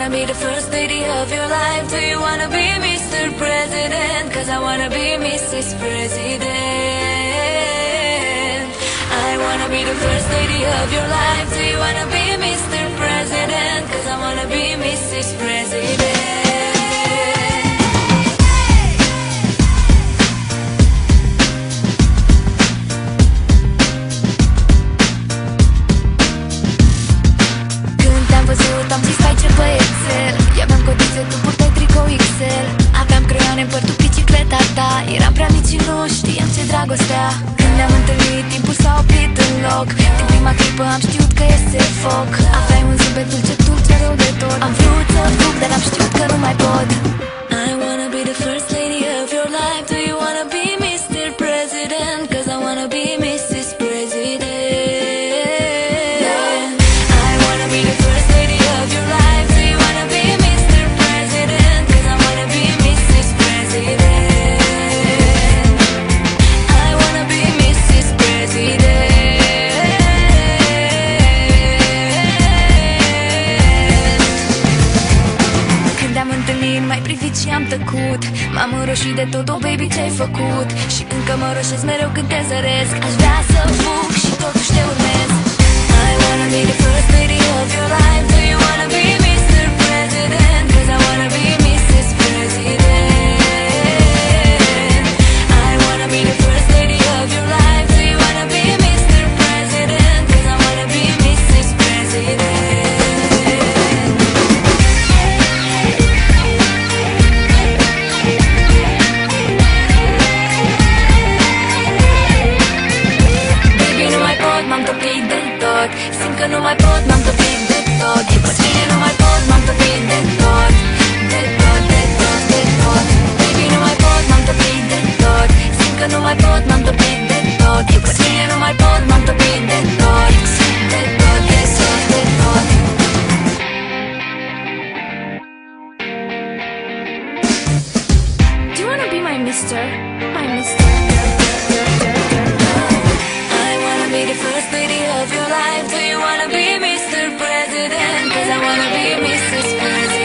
wanna be the first lady of your life? Do you wanna be Mr. President? Cause I wanna be Mrs. President. I wanna be the first lady of your life. Do you wanna be Mr. President? Cause I wanna be Mrs. President. Am zis stai ce băiețel. I-aveam codițe, tu purtai tricou XL. Aveam creioane în păr, tu bicicleta ta. Eram prea mici și nu știam ce dragostea. Când ne-am întâlnit, timpul s-a oprit în loc. Din prima clipă am știut că este foc. Aveai un zâmbet dulce, dulce rău de tot. Am vrut să fug, dar am știut că nu mai pot. I wanna be the first lady of your life. Do you wanna be Mr. President? Cause I wanna be Mrs. President. Și am tăcut, m-am înroșit de tot, oh baby, ce-ai făcut? Și încă mă roșesc mereu când te zăresc. Aș vrea să fug și totuși te urmez. I wanna be the first lady of your life. Do you wanna be Mr. President? Cause I wanna be Mrs. President. I wanna be the first lady of your life. Do you wanna be Mr. President? Cause I wanna be Mrs. President. Simt că nu mai pot, m-am topit de tot. E puțin, nu mai pot, m-am topit de tot. De tot, de tot, de tot. Baby, nu mai pot, m-am topit de tot. Simt că nu mai pot, m-am topit de tot. E puțin, nu mai pot, m-am topit de tot. De tot, de tot, de tot. Do you wanna be my mister? My mister. Be the first lady of your life. Do you wanna be Mr. President? Cause I wanna be Mrs. President.